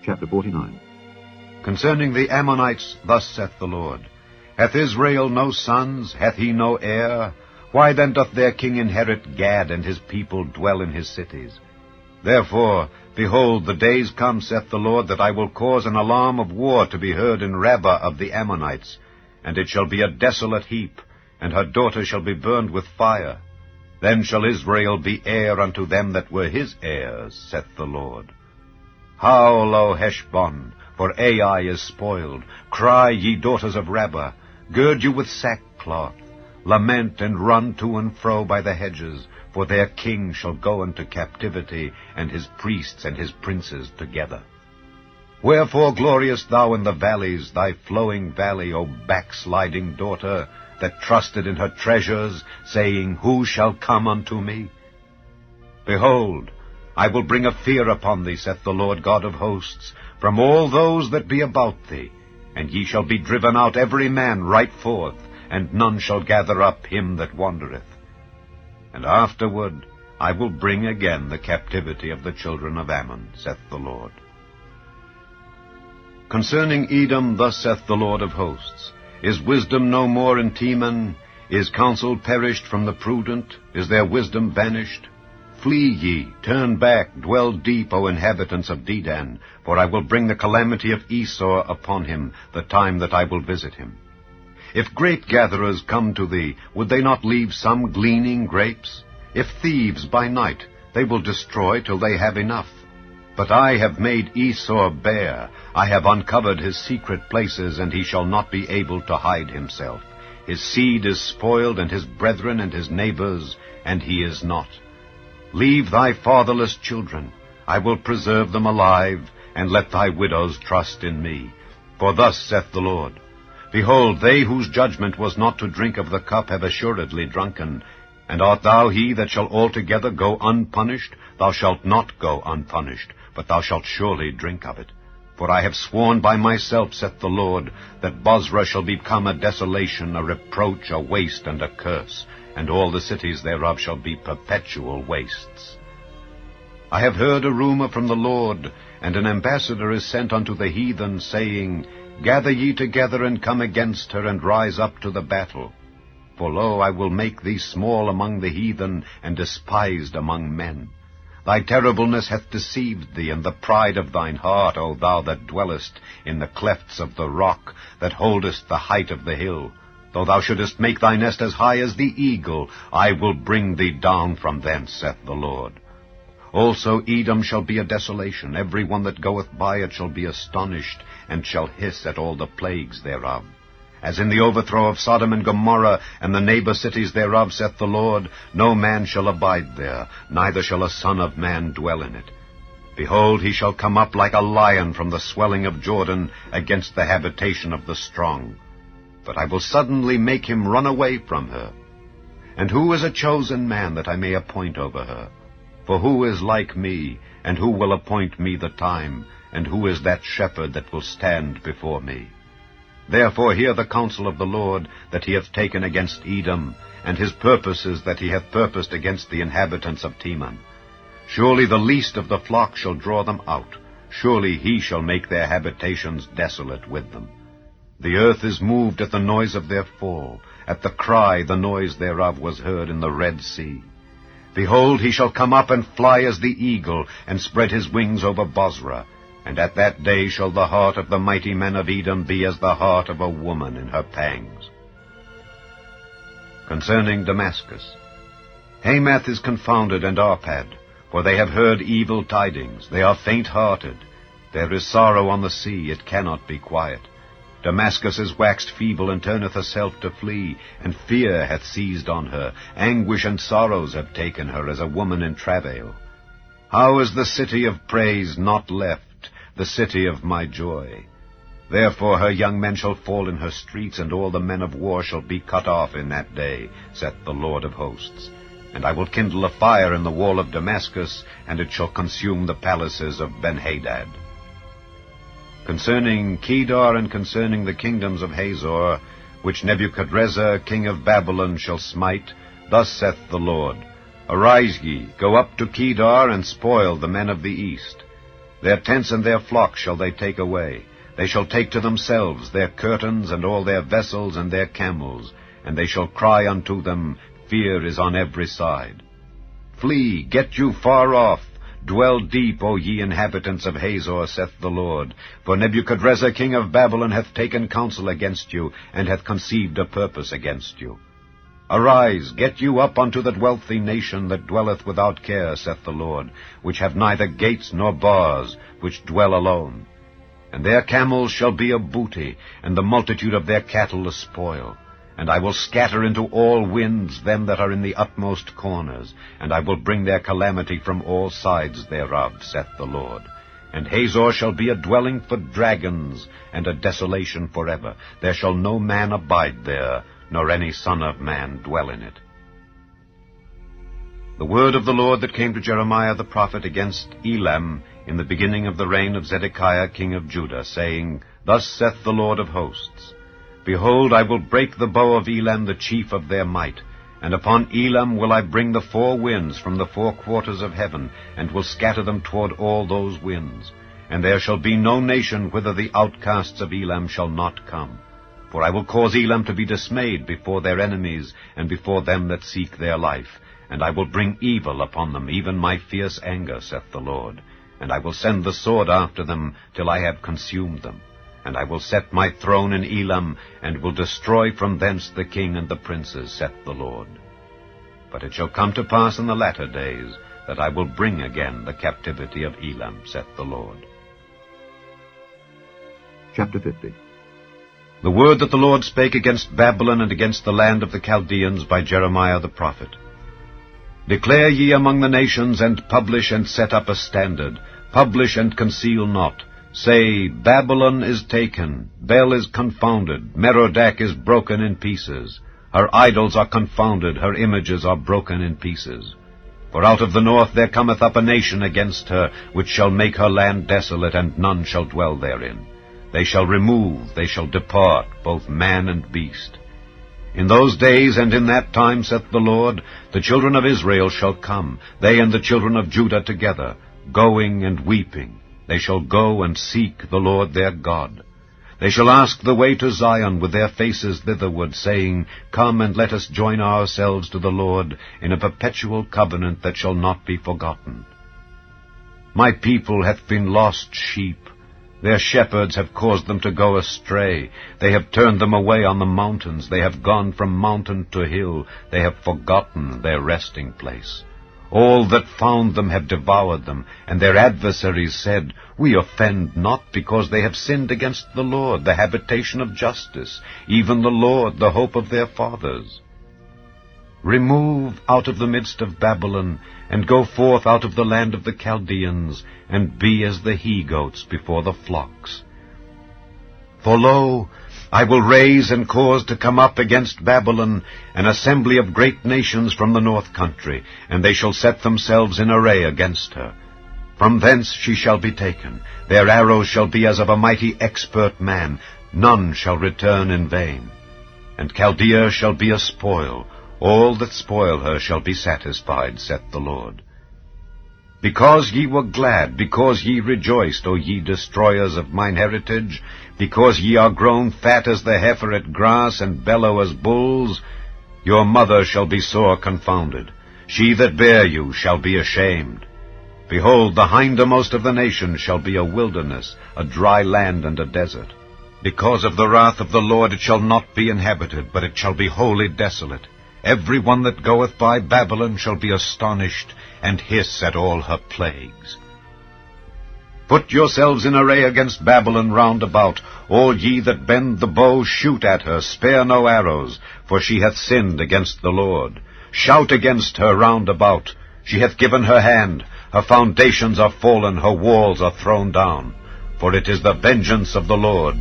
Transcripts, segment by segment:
Chapter 49. Concerning the Ammonites, thus saith the Lord, Hath Israel no sons? Hath he no heir? Why then doth their king inherit Gad, and his people dwell in his cities? Therefore, behold, the days come, saith the Lord, that I will cause an alarm of war to be heard in Rabbah of the Ammonites, and it shall be a desolate heap, and her daughter shall be burned with fire. Then shall Israel be heir unto them that were his heirs, saith the Lord. Howl, O Heshbon, for Ai is spoiled. Cry, ye daughters of Rabbah, gird you with sackcloth. Lament and run to and fro by the hedges, for their king shall go into captivity, and his priests and his princes together. Wherefore gloriest thou in the valleys, thy flowing valley, O backsliding daughter, that trusted in her treasures, saying, Who shall come unto me? Behold, I will bring a fear upon thee, saith the Lord God of hosts, from all those that be about thee, and ye shall be driven out every man right forth, and none shall gather up him that wandereth. And afterward I will bring again the captivity of the children of Ammon, saith the Lord. Concerning Edom, thus saith the Lord of hosts, Is wisdom no more in Teman? Is counsel perished from the prudent? Is their wisdom vanished? Flee ye, turn back, dwell deep, O inhabitants of Dedan, for I will bring the calamity of Esau upon him, the time that I will visit him. If grape-gatherers come to thee, would they not leave some gleaning grapes? If thieves by night, they will destroy till they have enough. But I have made Esau bare, I have uncovered his secret places, and he shall not be able to hide himself. His seed is spoiled, and his brethren and his neighbors, and he is not. Leave thy fatherless children, I will preserve them alive, and let thy widows trust in me. For thus saith the Lord, Behold, they whose judgment was not to drink of the cup have assuredly drunken. And art thou he that shall altogether go unpunished? Thou shalt not go unpunished, but thou shalt surely drink of it. For I have sworn by myself, saith the Lord, that Bozrah shall become a desolation, a reproach, a waste, and a curse, and all the cities thereof shall be perpetual wastes. I have heard a rumor from the Lord, and an ambassador is sent unto the heathen, saying, Gather ye together, and come against her, and rise up to the battle. For lo, I will make thee small among the heathen, and despised among men. Thy terribleness hath deceived thee, and the pride of thine heart, O thou that dwellest in the clefts of the rock, that holdest the height of the hill. Though thou shouldest make thy nest as high as the eagle, I will bring thee down from thence, saith the Lord. Also Edom shall be a desolation, every one that goeth by it shall be astonished, and shall hiss at all the plagues thereof. As in the overthrow of Sodom and Gomorrah, and the neighbor cities thereof, saith the Lord, no man shall abide there, neither shall a son of man dwell in it. Behold, he shall come up like a lion from the swelling of Jordan against the habitation of the strong. But I will suddenly make him run away from her. And who is a chosen man that I may appoint over her? For who is like me, and who will appoint me the time, and who is that shepherd that will stand before me? Therefore hear the counsel of the Lord that he hath taken against Edom, and his purposes that he hath purposed against the inhabitants of Teman. Surely the least of the flock shall draw them out. Surely he shall make their habitations desolate with them. The earth is moved at the noise of their fall. At the cry the noise thereof was heard in the Red Sea. Behold, he shall come up and fly as the eagle, and spread his wings over Bozrah. And at that day shall the heart of the mighty men of Edom be as the heart of a woman in her pangs. Concerning Damascus, Hamath is confounded, and Arpad, for they have heard evil tidings. They are faint-hearted. There is sorrow on the sea, it cannot be quiet. Damascus is waxed feeble, and turneth herself to flee, and fear hath seized on her. Anguish and sorrows have taken her, as a woman in travail. How is the city of praise not left, the city of my joy? Therefore her young men shall fall in her streets, and all the men of war shall be cut off in that day, saith the Lord of hosts. And I will kindle a fire in the wall of Damascus, and it shall consume the palaces of Benhadad. Concerning Kedar, and concerning the kingdoms of Hazor, which Nebuchadrezzar king of Babylon shall smite, thus saith the Lord, Arise ye, go up to Kedar, and spoil the men of the east. Their tents and their flocks shall they take away. They shall take to themselves their curtains and all their vessels and their camels, and they shall cry unto them, Fear is on every side. Flee, get you far off. Dwell deep, O ye inhabitants of Hazor, saith the Lord. For Nebuchadrezzar king of Babylon hath taken counsel against you, and hath conceived a purpose against you. Arise, get you up unto that wealthy nation that dwelleth without care, saith the Lord, which have neither gates nor bars, which dwell alone. And their camels shall be a booty, and the multitude of their cattle a spoil. And I will scatter into all winds them that are in the utmost corners, and I will bring their calamity from all sides thereof, saith the Lord. And Hazor shall be a dwelling for dragons, and a desolation forever. There shall no man abide there, nor any son of man dwell in it. The word of the Lord that came to Jeremiah the prophet against Elam in the beginning of the reign of Zedekiah king of Judah, saying, Thus saith the Lord of hosts, Behold, I will break the bow of Elam, the chief of their might, and upon Elam will I bring the four winds from the four quarters of heaven, and will scatter them toward all those winds. And there shall be no nation whither the outcasts of Elam shall not come. For I will cause Elam to be dismayed before their enemies, and before them that seek their life. And I will bring evil upon them, even my fierce anger, saith the Lord. And I will send the sword after them, till I have consumed them. And I will set my throne in Elam, and will destroy from thence the king and the princes, saith the Lord. But it shall come to pass in the latter days, that I will bring again the captivity of Elam, saith the Lord. Chapter 50. The word that the Lord spake against Babylon and against the land of the Chaldeans by Jeremiah the prophet. Declare ye among the nations, and publish and set up a standard. Publish and conceal not. Say, Babylon is taken, Bel is confounded, Merodach is broken in pieces. Her idols are confounded, her images are broken in pieces. For out of the north there cometh up a nation against her, which shall make her land desolate, and none shall dwell therein. They shall remove, they shall depart, both man and beast. In those days and in that time, saith the Lord, the children of Israel shall come, they and the children of Judah together, going and weeping. They shall go and seek the Lord their God. They shall ask the way to Zion with their faces thitherward, saying, Come and let us join ourselves to the Lord in a perpetual covenant that shall not be forgotten. My people hath been lost sheep. Their shepherds have caused them to go astray. They have turned them away on the mountains. They have gone from mountain to hill. They have forgotten their resting place. All that found them have devoured them, and their adversaries said, We offend not, because they have sinned against the Lord, the habitation of justice, even the Lord, the hope of their fathers. Remove out of the midst of Babylon, and go forth out of the land of the Chaldeans, and be as the he-goats before the flocks. For lo, I will raise and cause to come up against Babylon an assembly of great nations from the north country, and they shall set themselves in array against her. From thence she shall be taken. Their arrows shall be as of a mighty expert man. None shall return in vain. And Chaldea shall be a spoil. All that spoil her shall be satisfied, saith the Lord. Because ye were glad, because ye rejoiced, O ye destroyers of mine heritage, because ye are grown fat as the heifer at grass, and bellow as bulls, your mother shall be sore confounded. She that bare you shall be ashamed. Behold, the hindermost of the nations shall be a wilderness, a dry land and a desert. Because of the wrath of the Lord it shall not be inhabited, but it shall be wholly desolate. Every one that goeth by Babylon shall be astonished, and hiss at all her plagues. Put yourselves in array against Babylon round about. All ye that bend the bow, shoot at her, spare no arrows, for she hath sinned against the Lord. Shout against her round about. She hath given her hand, her foundations are fallen, her walls are thrown down. For it is the vengeance of the Lord.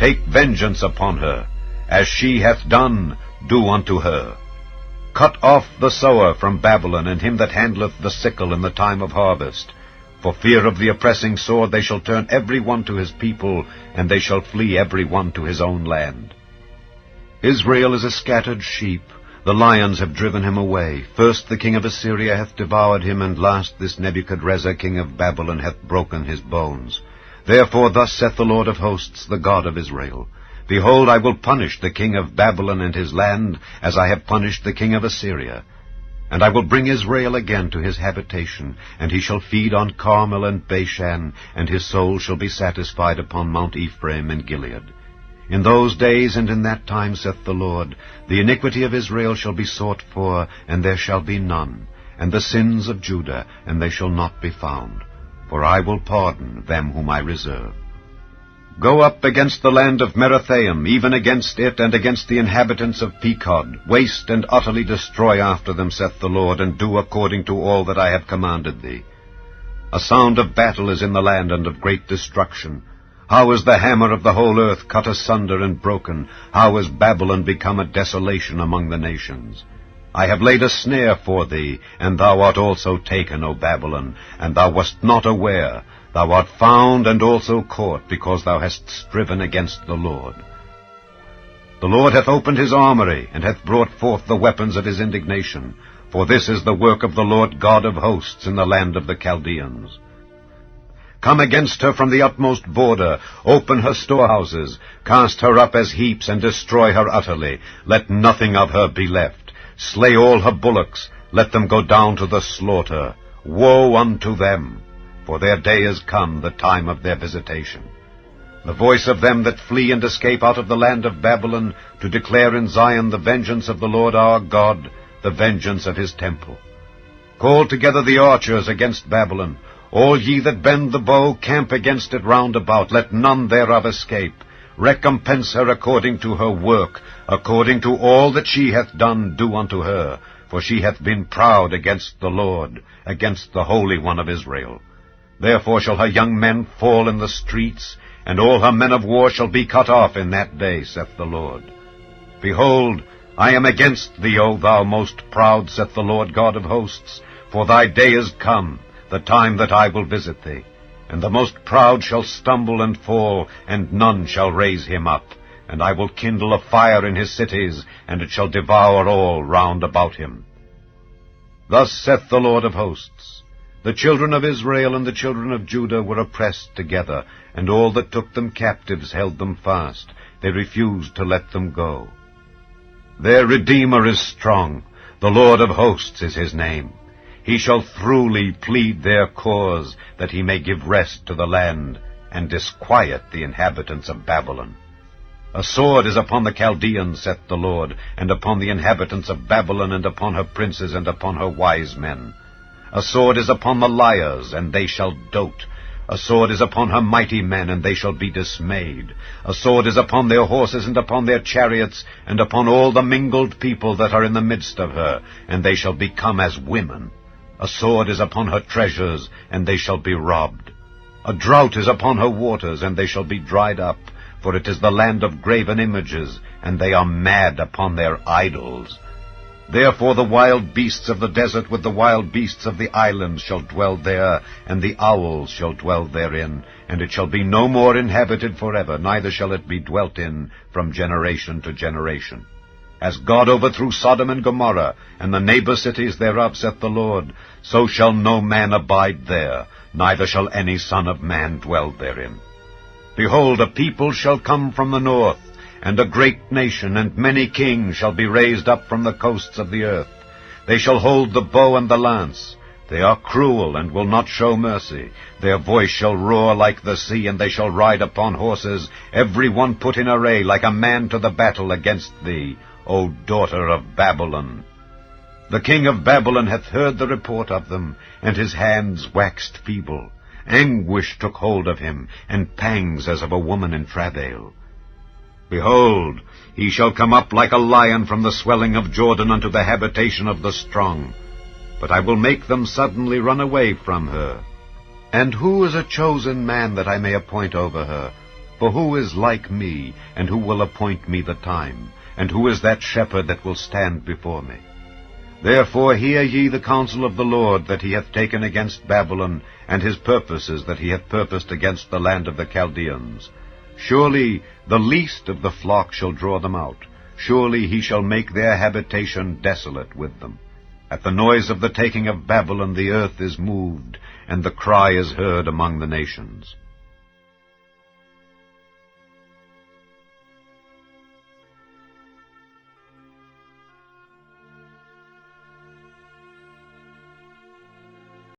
Take vengeance upon her. As she hath done, do unto her. Cut off the sower from Babylon, and him that handleth the sickle in the time of harvest. For fear of the oppressing sword they shall turn every one to his people, and they shall flee every one to his own land. Israel is a scattered sheep. The lions have driven him away. First the king of Assyria hath devoured him, and last this Nebuchadrezzar king of Babylon hath broken his bones. Therefore thus saith the Lord of hosts, the God of Israel, Behold, I will punish the king of Babylon and his land, as I have punished the king of Assyria. And I will bring Israel again to his habitation, and he shall feed on Carmel and Bashan, and his soul shall be satisfied upon Mount Ephraim and Gilead. In those days and in that time, saith the Lord, the iniquity of Israel shall be sought for, and there shall be none, and the sins of Judah, and they shall not be found. For I will pardon them whom I reserve. Go up against the land of Merathaim, even against it, and against the inhabitants of Pekod. Waste and utterly destroy after them, saith the Lord, and do according to all that I have commanded thee. A sound of battle is in the land, and of great destruction. How is the hammer of the whole earth cut asunder and broken? How is Babylon become a desolation among the nations? I have laid a snare for thee, and thou art also taken, O Babylon, and thou wast not aware. Thou art found and also caught, because thou hast striven against the Lord. The Lord hath opened his armory, and hath brought forth the weapons of his indignation. For this is the work of the Lord God of hosts in the land of the Chaldeans. Come against her from the utmost border, open her storehouses, cast her up as heaps, and destroy her utterly. Let nothing of her be left. Slay all her bullocks, let them go down to the slaughter. Woe unto them! For their day is come, the time of their visitation. The voice of them that flee and escape out of the land of Babylon, to declare in Zion the vengeance of the Lord our God, the vengeance of his temple. Call together the archers against Babylon. All ye that bend the bow, camp against it round about. Let none thereof escape. Recompense her according to her work, according to all that she hath done, do unto her. For she hath been proud against the Lord, against the Holy One of Israel. Therefore shall her young men fall in the streets, and all her men of war shall be cut off in that day, saith the Lord. Behold, I am against thee, O thou most proud, saith the Lord God of hosts, for thy day is come, the time that I will visit thee. And the most proud shall stumble and fall, and none shall raise him up. And I will kindle a fire in his cities, and it shall devour all round about him. Thus saith the Lord of hosts, The children of Israel and the children of Judah were oppressed together, and all that took them captives held them fast. They refused to let them go. Their Redeemer is strong, the Lord of hosts is his name. He shall throughly plead their cause, that he may give rest to the land, and disquiet the inhabitants of Babylon. A sword is upon the Chaldeans, saith the Lord, and upon the inhabitants of Babylon, and upon her princes, and upon her wise men. A sword is upon the liars, and they shall dote. A sword is upon her mighty men, and they shall be dismayed. A sword is upon their horses, and upon their chariots, and upon all the mingled people that are in the midst of her, and they shall become as women. A sword is upon her treasures, and they shall be robbed. A drought is upon her waters, and they shall be dried up, for it is the land of graven images, and they are mad upon their idols. Therefore the wild beasts of the desert with the wild beasts of the islands shall dwell there, and the owls shall dwell therein, and it shall be no more inhabited forever, neither shall it be dwelt in from generation to generation. As God overthrew Sodom and Gomorrah, and the neighbor cities thereof, saith the Lord, so shall no man abide there, neither shall any son of man dwell therein. Behold, a people shall come from the north, and a great nation, and many kings shall be raised up from the coasts of the earth. They shall hold the bow and the lance. They are cruel, and will not show mercy. Their voice shall roar like the sea, and they shall ride upon horses, every one put in array, like a man to the battle against thee, O daughter of Babylon. The king of Babylon hath heard the report of them, and his hands waxed feeble. Anguish took hold of him, and pangs as of a woman in travail. Behold, he shall come up like a lion from the swelling of Jordan unto the habitation of the strong. But I will make them suddenly run away from her. And who is a chosen man that I may appoint over her? For who is like me, and who will appoint me the time? And who is that shepherd that will stand before me? Therefore hear ye the counsel of the Lord that he hath taken against Babylon, and his purposes that he hath purposed against the land of the Chaldeans. Surely the least of the flock shall draw them out. Surely he shall make their habitation desolate with them. At the noise of the taking of Babylon the earth is moved, and the cry is heard among the nations.